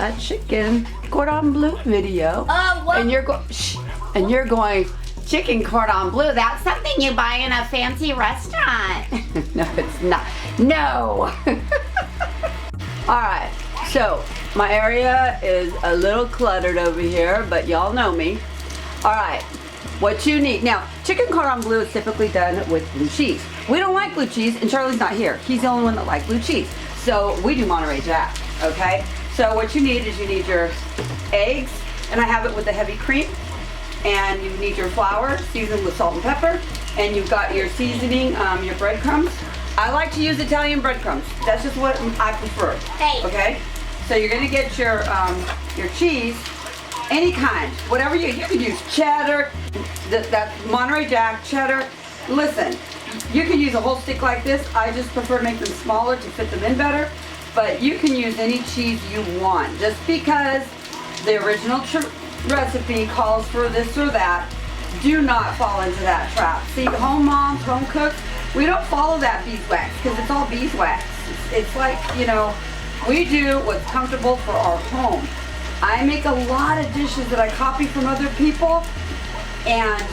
a chicken Cordon Bleu video. What? And you're going, chicken Cordon Bleu, that's something you buy in a fancy restaurant. No, it's not. No. All right, so my area is a little cluttered over here, but y'all know me. All right, what you need. Now, chicken Cordon Bleu is typically done with blue cheese. We don't like blue cheese, and Charlie's not here. He's the only one that likes blue cheese. So we do Monterey Jack, okay? So what you need is you need your eggs, and I have it with the heavy cream, and you need your flour seasoned with salt and pepper, and you've got your seasoning, your breadcrumbs. I like to use Italian breadcrumbs. That's just what I prefer. Hey. Okay? So you're gonna get your cheese, any kind, whatever you can use cheddar, that Monterey Jack, cheddar. Listen, you can use a whole stick like this. I just prefer to make them smaller to fit them in better, but you can use any cheese you want. Just because the original recipe calls for this or that, do not fall into that trap. See, home moms, home cooks, we don't follow that beeswax because it's all beeswax. It's like, you know, we do what's comfortable for our home. I make a lot of dishes that I copy from other people, and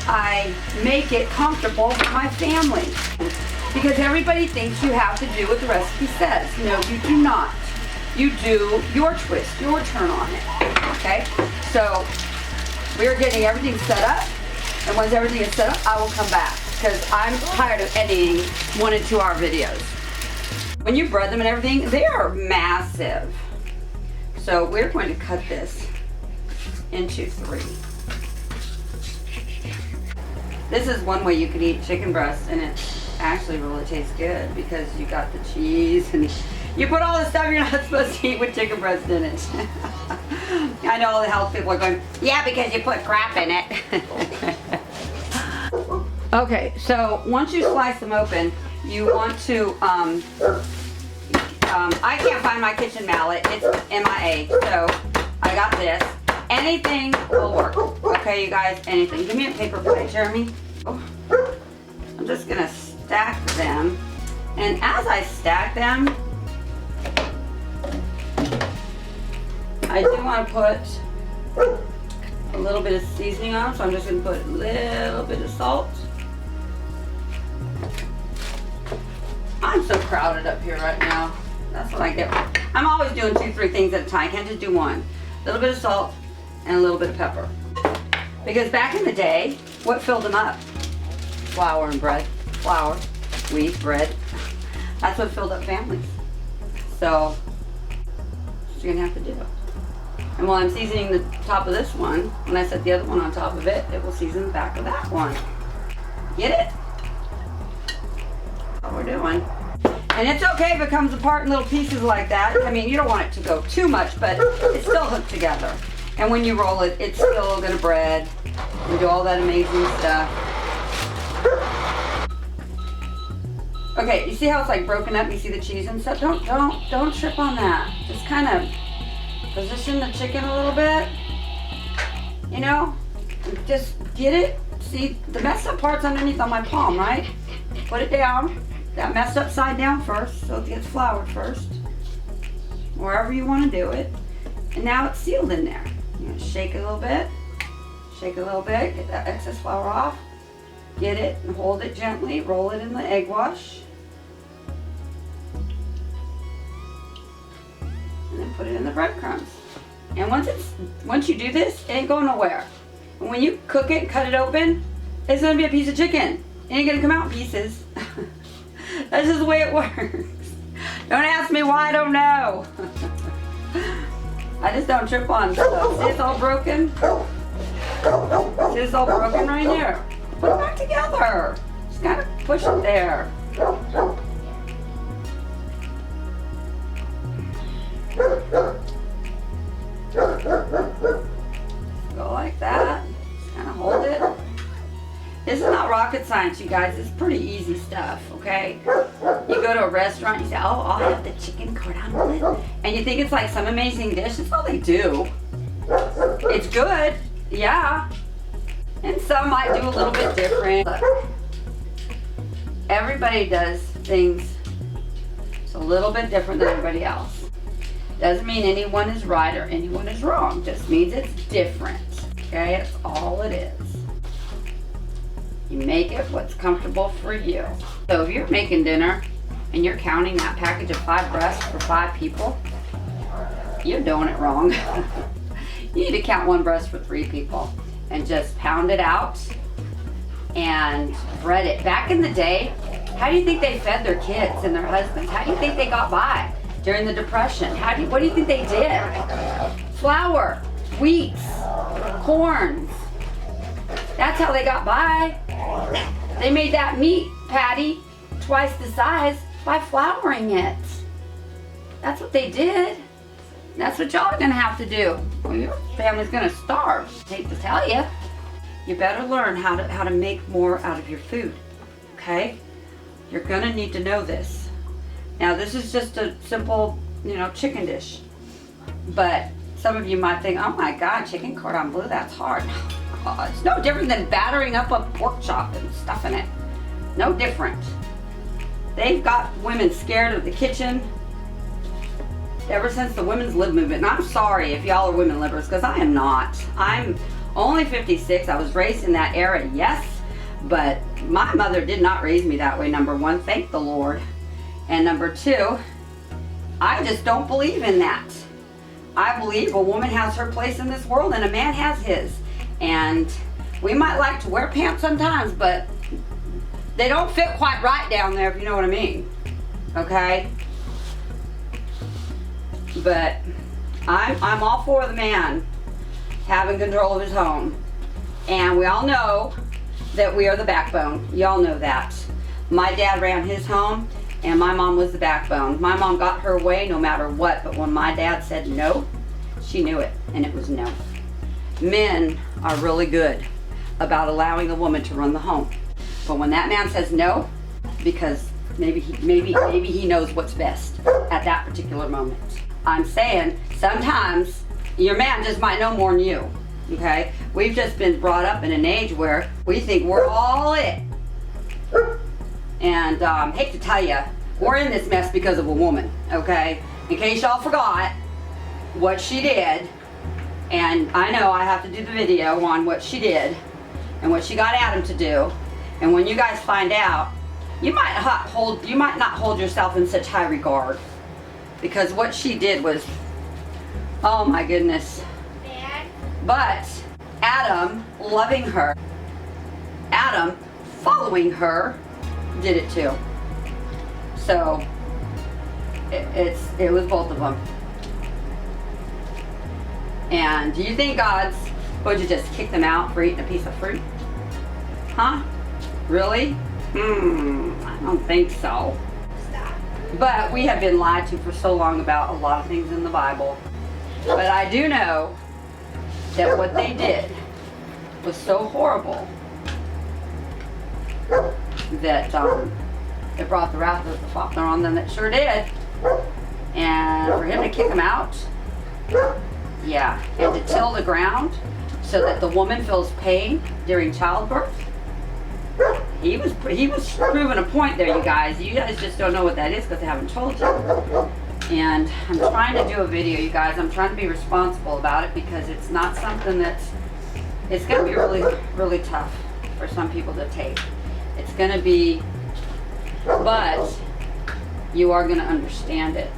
I make it comfortable for my family. Because everybody thinks you have to do what the recipe says. No, you do not. You do your twist, your turn on it. Okay? So we're getting everything set up, and once everything is set up, I will come back because I'm tired of editing 1 and 2 hour videos. When you bread them and everything, they are massive. So we're going to cut this into 3. This is one way you can eat chicken breast, and it actually really tastes good because you got the cheese and you put all the stuff you're not supposed to eat with chicken breast in it. I know all the health people are going, yeah, because you put crap in it. Okay, so once you slice them open, you want to, I can't find my kitchen mallet. It's MIA, so I got this. Anything will work. Okay, you guys, anything. Give me a paper plate, Jeremy. Oh. I'm just gonna stack them. And as I stack them, I do want to put a little bit of seasoning on, so I'm just going to put a little bit of salt. I'm so crowded up here right now. That's what I get. I'm always doing 2, 3 things at a time. I can't just do one. A little bit of salt and a little bit of pepper. Because back in the day, what filled them up? Flour and bread. Flour, wheat, bread. That's what filled up families. So, that's what you're going to have to do. And while I'm seasoning the top of this one, when I set the other one on top of it, it will season the back of that one. Get it? That's what we're doing. And it's okay if it comes apart in little pieces like that. I mean, you don't want it to go too much, but it's still hooked together. And when you roll it, it's still gonna bread and do all that amazing stuff. Okay, you see how it's like broken up? You see the cheese and stuff? Don't trip on that. Just kind of position the chicken a little bit. You know, just get it. See, the messed up part's underneath on my palm, right? Put it down. That messed up side down first, so it gets floured first. Wherever you want to do it. And now it's sealed in there. You're gonna shake it a little bit. Shake it a little bit. Get that excess flour off. Get it and hold it gently. Roll it in the egg wash. And then put it in the breadcrumbs. And once you do this, it ain't going nowhere. And when you cook it, cut it open, it's gonna be a piece of chicken. It ain't gonna come out in pieces. That's just the way it works. Don't ask me why, I don't know. I just don't trip on stuff. See, it's all broken? See, it's all broken right here. Put it back together. Just gotta push it there. Go like that. Just kind of hold it. This is not rocket science, you guys. It's pretty easy stuff, okay? You go to a restaurant, you say, oh, I'll have the chicken Cordon Bleu. And you think it's like some amazing dish. That's all they do. It's good, yeah. And some might do a little bit different. Look, everybody does things a little bit different than everybody else. Doesn't mean anyone is right or anyone is wrong. Just means it's different. Okay, that's all it is. You make it what's comfortable for you. So if you're making dinner and you're counting that package of 5 breasts for 5 people, you're doing it wrong. You need to count 1 breast for 3 people and just pound it out and bread it. Back in the day, how do you think they fed their kids and their husbands? How do you think they got by during the Depression? What do you think they did? Flour, wheat, corns. That's how they got by. They made that meat patty twice the size by flouring it. That's what they did. That's what y'all are gonna have to do. Well, your family's gonna starve. I hate to tell you. You better learn how to make more out of your food, okay? You're gonna need to know this. Now, this is just a simple, chicken dish. But some of you might think, oh my God, chicken cordon bleu, that's hard. Oh, it's no different than battering up a pork chop and stuffing it. No different. They've got women scared of the kitchen ever since the women's lib movement. And I'm sorry if y'all are women libbers, because I am not. I'm only 56. I was raised in that era, yes, but my mother did not raise me that way, number 1, thank the Lord. And number 2, I just don't believe in that. I believe a woman has her place in this world and a man has his. And we might like to wear pants sometimes, but they don't fit quite right down there, if you know what I mean. Okay? But I'm all for the man having control of his home. And we all know that we are the backbone. Y'all know that. My dad ran his home and my mom was the backbone. My mom got her way no matter what, but when my dad said no, she knew it, and it was no. Men are really good about allowing a woman to run the home. But when that man says no, because maybe he knows what's best at that particular moment. I'm saying sometimes your man just might know more than you, okay? We've just been brought up in an age where we think we're all it. And hate to tell you, we're in this mess because of a woman, okay? In case y'all forgot what she did, and I know I have to do the video on what she did and what she got Adam to do. And when you guys find out, you might not hold yourself in such high regard, because what she did was, oh my goodness. But Adam loving her, Adam following her, did it too. So it was both of them. And do you think God's going to just kick them out for eating a piece of fruit? Huh? Really? I don't think so. But we have been lied to for so long about a lot of things in the Bible. But I do know that what they did was so horrible that it brought the wrath of the Father on them. That sure did. And for him to kick them out, yeah, and to till the ground so that the woman feels pain during childbirth. He was proving a point there, you guys. You guys just don't know what that is because I haven't told you. And I'm trying to do a video, you guys. I'm trying to be responsible about it because it's not something it's going to be really, really tough for some people to take. It's going to be, but you are going to understand it.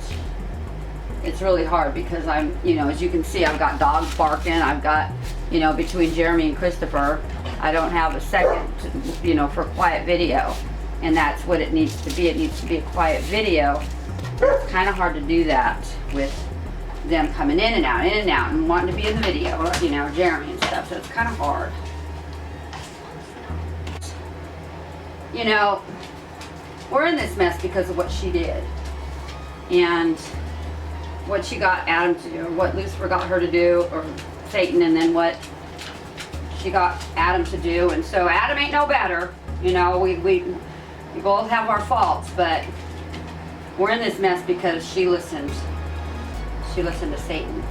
It's really hard because I'm, as you can see, I've got dogs barking. I've got, between Jeremy and Christopher, I don't have a second, for quiet video. And that's what it needs to be. It needs to be a quiet video. It's kind of hard to do that with them coming in and out, and wanting to be in the video, Jeremy and stuff. So it's kind of hard. We're in this mess because of what she did. And what she got Adam to do, or what Lucifer got her to do, or Satan, and then what she got Adam to do. And so Adam ain't no better. We both have our faults, but we're in this mess because she listened. She listened to Satan.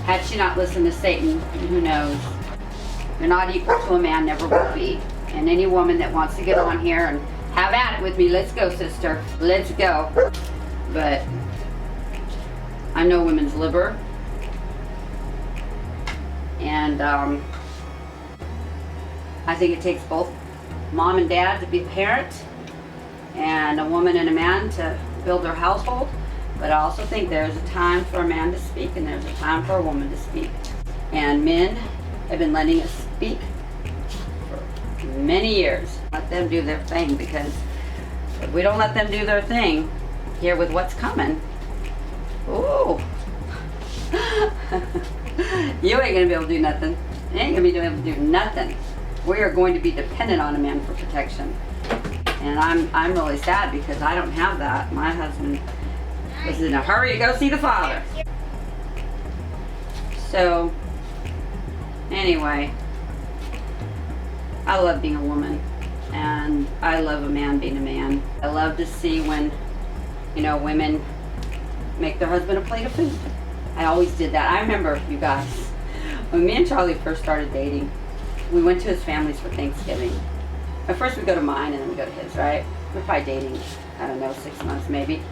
Had she not listened to Satan, who knows? You're not equal to a man, never will be. And any woman that wants to get on here and have at it with me, let's go, sister. Let's go. But I'm no women's liber. And I think it takes both mom and dad to be a parent, and a woman and a man to build their household. But I also think there's a time for a man to speak and there's a time for a woman to speak. And men have been letting us speak for many years. Let them do their thing, because if we don't let them do their thing, here with what's coming, ooh, you ain't gonna be able to do nothing. You ain't gonna be able to do nothing. We are going to be dependent on a man for protection. And I'm really sad because I don't have that. My husband was in a hurry to go see the father. So, anyway, I love being a woman, and I love a man being a man. I love to see when, you know, women make their husband a plate of food. I always did that. I remember, you guys, when me and Charlie first started dating, we went to his family's for Thanksgiving. At first we go to mine and then we go to his, right? We're probably dating, I don't know, 6 months maybe.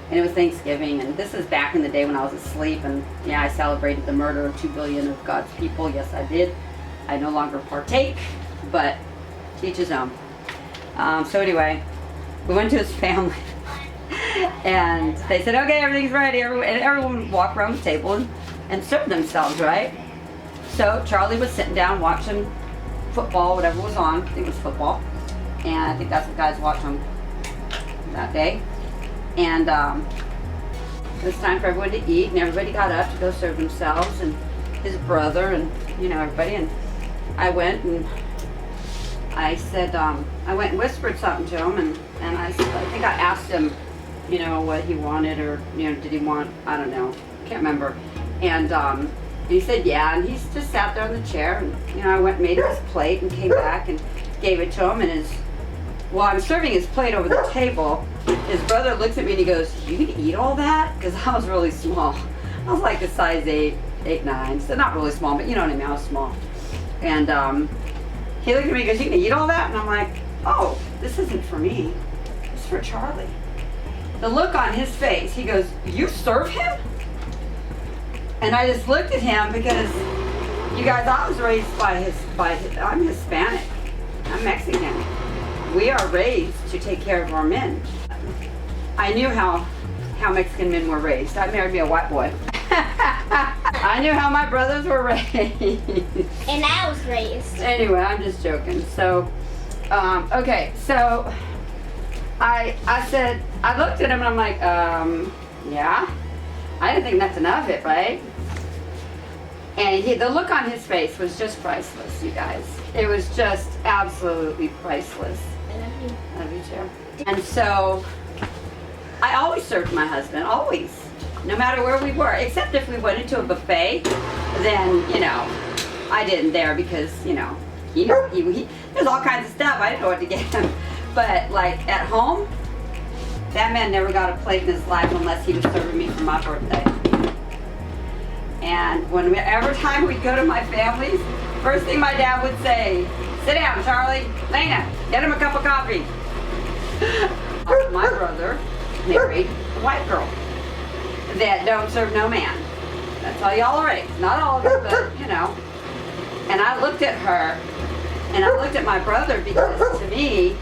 And it was Thanksgiving, and this is back in the day when I was asleep, and yeah, I celebrated the murder of 2 billion of God's people. Yes, I did. I no longer partake, but teach his own. So anyway, we went to his family, and they said, okay, everything's ready. And everyone walked around the table and served themselves, right? So Charlie was sitting down watching football, whatever was on. I think it was football. And I think that's what guys watch on that day. And it was time for everyone to eat, and everybody got up to go serve themselves, and his brother, and you know, everybody. And I went and I said, I went and whispered something to him, and I said, I think I asked him, you know, what he wanted, or you know, did he want, I don't know, can't remember. And he said yeah, and he just sat there on the chair, and you know, I went and made him his plate and came back and gave it to him, and while I'm serving his plate over the table, his brother looks at me and he goes, you can eat all that? Because I was really small. I was like a size 8, 9, so not really small, but you know what I mean, I was small. And he looked at me and goes, you can eat all that? And I'm like, oh, this isn't for me, it's for Charlie. The look on his face, he goes, you serve him? And I just looked at him because, you guys, I was raised I'm Hispanic, I'm Mexican. We are raised to take care of our men. I knew how Mexican men were raised. I married me a white boy. I knew how my brothers were raised. And I was raised. Anyway, I'm just joking. So, okay, so I said, I looked at him and I'm like, yeah. I didn't think nothing of it, right? And the look on his face was just priceless, you guys. It was just absolutely priceless. I love you. Love you too. And so, I always served my husband, always. No matter where we were, except if we went into a buffet, then, you know, I didn't there because, you know, he there's all kinds of stuff, I didn't know what to get him. But like at home, that man never got a plate in his life unless he was serving me for my birthday. And whenever time we'd go to my family's, first thing my dad would say, sit down, Charlie, Lena, get him a cup of coffee. My brother married a white girl that don't serve no man. That's how y'all are raised. Not all of you, but you know. And I looked at her, and I looked at my brother because to me,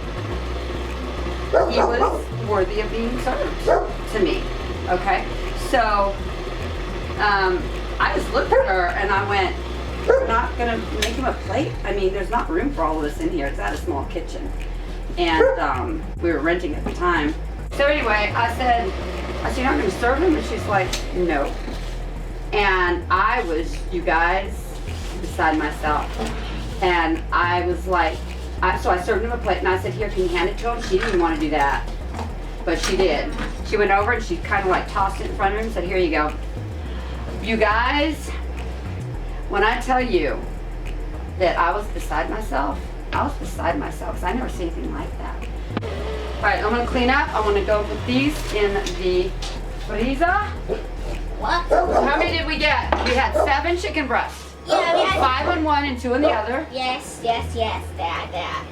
he was worthy of being served to me, okay? So, I just looked at her and I went, we're not gonna make him a plate? I mean, there's not room for all of this in here. It's at a small kitchen. And we were renting at the time. So anyway, I said, you're not gonna serve him? And she's like, no. And I was, you guys, beside myself. And I was like, so I served him a plate and I said, here, can you hand it to him? She didn't even want to do that, but she did. She went over and she kind of like tossed it in front of him and said, here you go. You guys, when I tell you that I was beside myself, because I never seen anything like that. All right, I'm gonna clean up. I want to go put these in the freezer. What? How many did we get? We had 7 chicken breasts. Yeah, we had 5 on one and 2 on the other. Yes, Dad.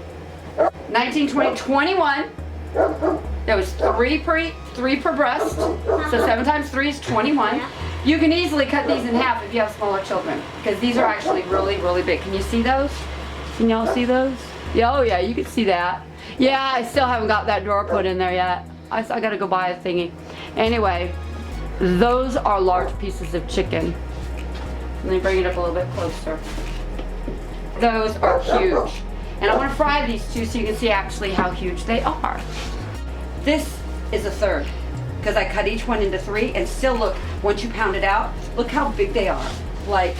19, 20, 21. There was three per breast. So 7 times 3 is 21. You can easily cut these in half if you have smaller children, because these are actually really, really big. Can you see those? Can y'all see those? Yeah, oh yeah, you can see that. Yeah, I still haven't got that drawer put in there yet. I gotta go buy a thingy. Anyway, those are large pieces of chicken. Let me bring it up a little bit closer. Those are huge. And I want to fry these too so you can see actually how huge they are. This is a third, because I cut each one into 3, and still look, once you pound it out, look how big they are. Like,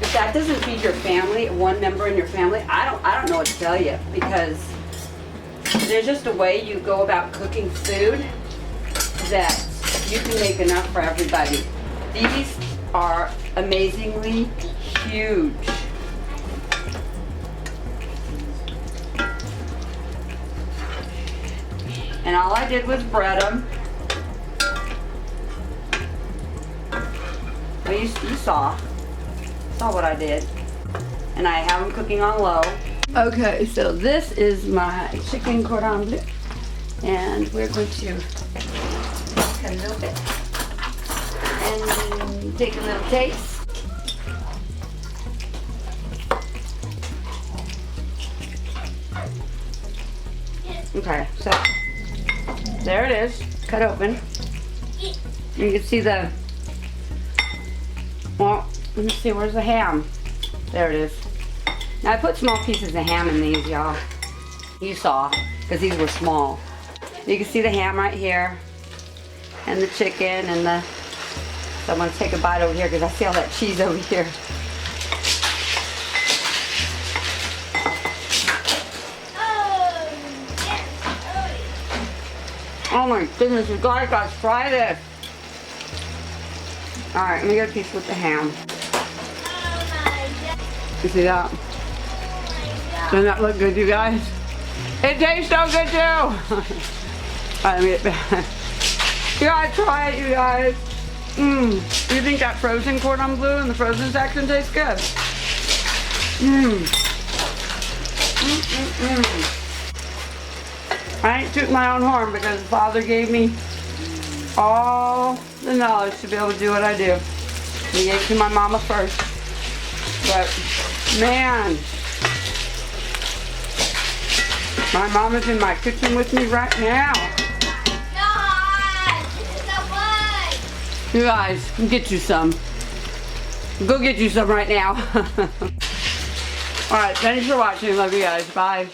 if that doesn't feed your family, one member in your family, I don't know what to tell you, because there's just a way you go about cooking food that you can make enough for everybody. These are amazingly huge. And all I did was bread them. Well, you saw what I did. And I have them cooking on low. Okay, so this is my chicken cordon bleu. And we're going to cut a little bit. And take a little taste. Okay, so there it is, cut open. You can see the, well, let me see, where's the ham? There it is. Now I put small pieces of ham in these, y'all. You saw, because these were small. You can see the ham right here, and the chicken, and the, so I'm going to take a bite over here because I see all that cheese over here. Oh my goodness, you guys gotta try this. Alright, let me get a piece with the ham. You see that? Doesn't that look good, you guys? It tastes so good too! Alright, let me get back. You gotta try it, you guys. Do you think that frozen cordon bleu in the frozen section tastes good? I ain't tooting my own horn because Father gave me all the knowledge to be able to do what I do. He gave it to my mama first. But, man, my mama's in my kitchen with me right now. God, this is so much. You guys, get you some. Go get you some right now. Alright, thanks for watching. Love you guys. Bye.